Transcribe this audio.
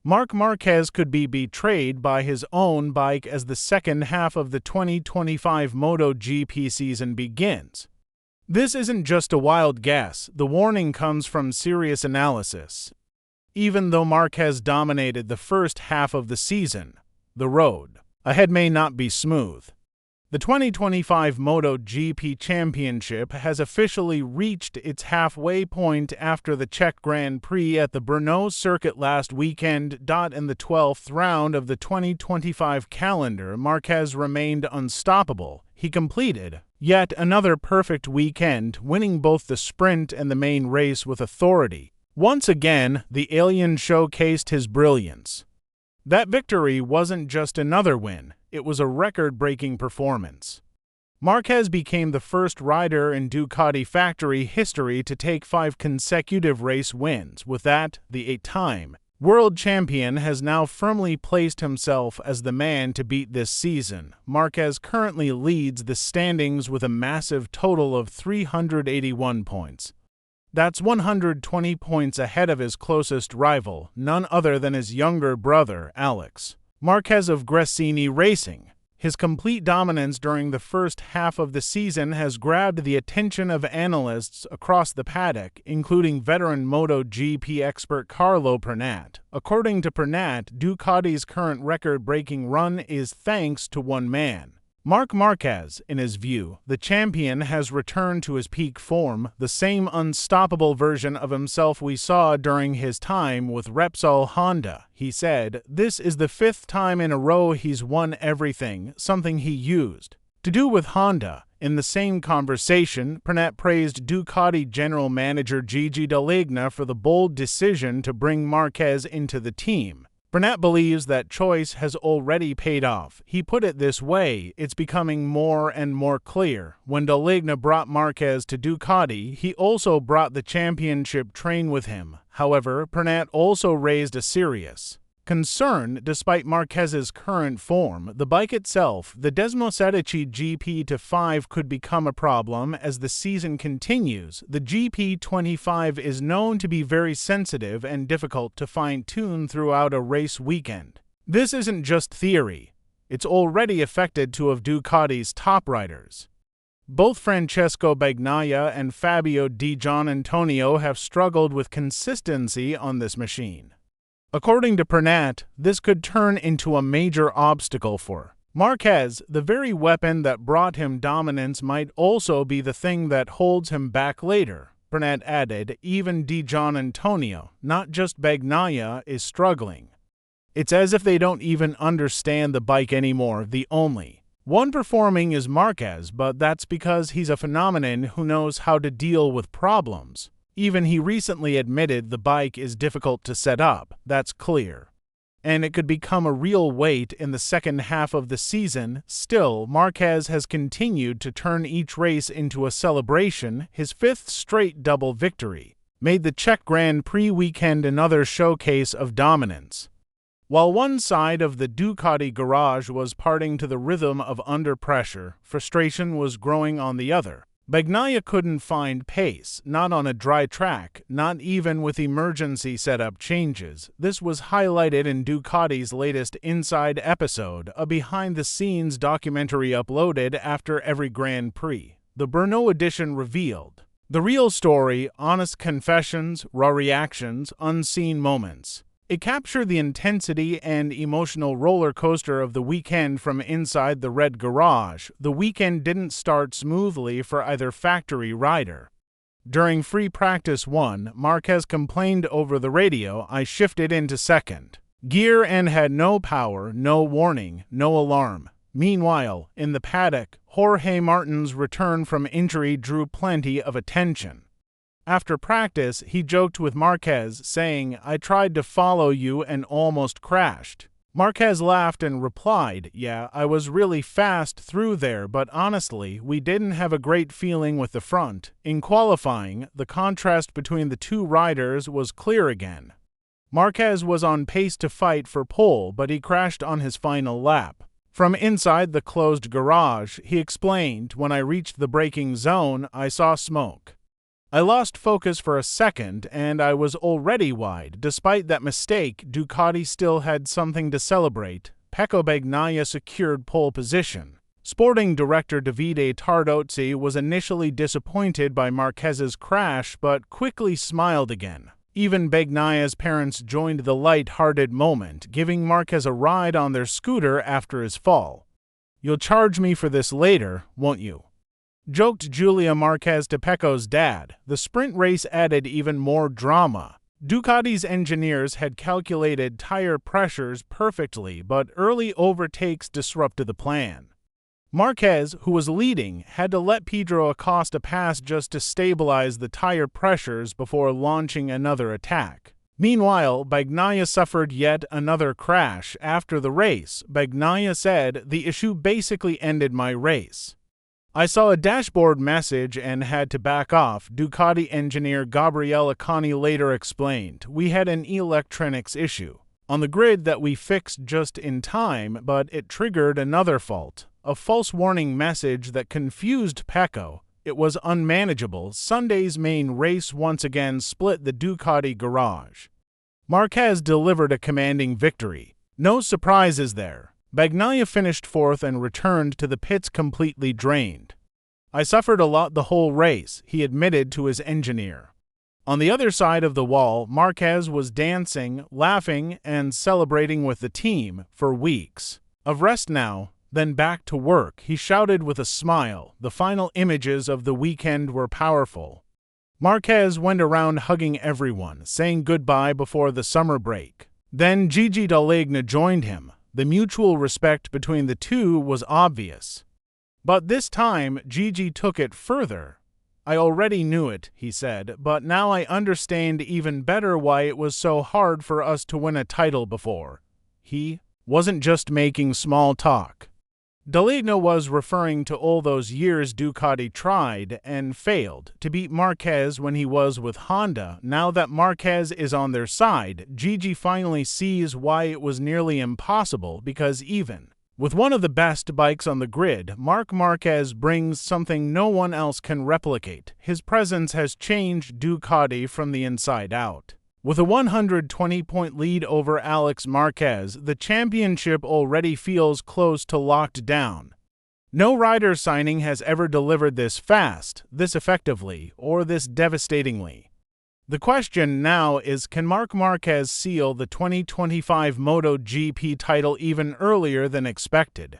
Marc Marquez could be betrayed by his own bike as the second half of the 2025 MotoGP season begins. This isn't just a wild guess, the warning comes from serious analysis. Even though Marquez dominated the first half of the season, the road ahead may not be smooth. The 2025 MotoGP Championship has officially reached its halfway point after the Czech Grand Prix at the Brno circuit last weekend. In the 12th round of the 2025 calendar, Marquez remained unstoppable. He completed yet another perfect weekend, winning both the sprint and the main race with authority. Once again, the alien showcased his brilliance. That victory wasn't just another win, it was a record-breaking performance. Marquez became the first rider in Ducati factory history to take 5 consecutive race wins. With that, the 8-time world champion has now firmly placed himself as the man to beat this season. Marquez currently leads the standings with a massive total of 381 points. That's 120 points ahead of his closest rival, none other than his younger brother, Alex Marquez of Gresini Racing. His complete dominance during the first half of the season has grabbed the attention of analysts across the paddock, including veteran MotoGP expert Carlo Pernat. According to Pernat, Ducati's current record-breaking run is thanks to one man, Marc Marquez. In his view, the champion has returned to his peak form, the same unstoppable version of himself we saw during his time with Repsol Honda. He said, "This is the 5th time in a row he's won everything, something he used to do with Honda." In the same conversation, Pernat praised Ducati general manager Gigi for the bold decision to bring Marquez into the team. Pernat believes that choice has already paid off. He put it this way, "It's becoming more and more clear. When Dallegna brought Marquez to Ducati, he also brought the championship train with him." However, Pernat also raised a serious concern. Despite Marquez's current form, the bike itself, the Desmosedici GP25, could become a problem as the season continues. The GP25 is known to be very sensitive and difficult to fine-tune throughout a race weekend. This isn't just theory. It's already affected 2 of Ducati's top riders. Both Francesco Bagnaia and Fabio Di Giannantonio have struggled with consistency on this machine. According to Pernat, this could turn into a major obstacle for Marquez. The very weapon that brought him dominance might also be the thing that holds him back later. Pernat added, "Even Di Giannantonio, not just Bagnaia, is struggling. It's as if they don't even understand the bike anymore. The only one performing is Marquez, but that's because he's a phenomenon who knows how to deal with problems. Even he recently admitted the bike is difficult to set up, that's clear. And it could become a real weight in the second half of the season. Still, Marquez has continued to turn each race into a celebration. His 5th straight double victory made the Czech Grand Prix weekend another showcase of dominance. While one side of the Ducati garage was parting to the rhythm of under pressure, frustration was growing on the other. Bagnaia couldn't find pace, not on a dry track, not even with emergency setup changes. This was highlighted in Ducati's latest Inside episode, a behind-the-scenes documentary uploaded after every Grand Prix. The Brno edition revealed the real story, honest confessions, raw reactions, unseen moments. It captured the intensity and emotional roller coaster of the weekend from inside the red garage. The weekend didn't start smoothly for either factory rider. During free practice 1, Marquez complained over the radio, "I shifted into second gear and had no power, no warning, no alarm." Meanwhile, in the paddock, Jorge Martin's return from injury drew plenty of attention. After practice, he joked with Marquez, saying, "I tried to follow you and almost crashed." Marquez laughed and replied, "Yeah, I was really fast through there, but honestly, we didn't have a great feeling with the front." In qualifying, the contrast between the 2 riders was clear again. Marquez was on pace to fight for pole, but he crashed on his final lap. From inside the closed garage, he explained, "When I reached the braking zone, I saw smoke. I lost focus for a second and I was already wide. Despite that mistake, Ducati still had something to celebrate. Pecco Bagnaia secured pole position. Sporting director Davide Tardozzi was initially disappointed by Marquez's crash but quickly smiled again. Even Bagnaia's parents joined the light-hearted moment, giving Marquez a ride on their scooter after his fall. "You'll charge me for this later, won't you?" joked Julia Marquez to Pecco's dad. The sprint race added even more drama. Ducati's engineers had calculated tire pressures perfectly, but early overtakes disrupted the plan. Marquez, who was leading, had to let Pedro Acosta pass just to stabilize the tire pressures before launching another attack. Meanwhile, Bagnaia suffered yet another crash. After the race, Bagnaia said, "The issue basically ended my race. I saw a dashboard message and had to back off," Ducati engineer Gabriele Accani later explained. "We had an electronics issue on the grid that we fixed just in time, but it triggered another fault. A false warning message that confused Pecco. It was unmanageable." Sunday's main race once again split the Ducati garage. Marquez delivered a commanding victory. No surprises there. Bagnaia finished fourth and returned to the pits completely drained. "I suffered a lot the whole race," he admitted to his engineer. On the other side of the wall, Marquez was dancing, laughing, and celebrating with the team for weeks. "Of rest now, then back to work," he shouted with a smile. The final images of the weekend were powerful. Marquez went around hugging everyone, saying goodbye before the summer break. Then Gigi joined him. The mutual respect between the two was obvious. But this time, Gigi took it further. "I already knew it," he said, "but now I understand even better why it was so hard for us to win a title before." He wasn't just making small talk. D'Aligno was referring to all those years Ducati tried and failed to beat Marquez when he was with Honda. Now that Marquez is on their side, Gigi finally sees why it was nearly impossible, because even with one of the best bikes on the grid, Marc Marquez brings something no one else can replicate. His presence has changed Ducati from the inside out. With a 120-point lead over Alex Marquez, the championship already feels close to locked down. No rider signing has ever delivered this fast, this effectively, or this devastatingly. The question now is, can Marc Marquez seal the 2025 MotoGP title even earlier than expected?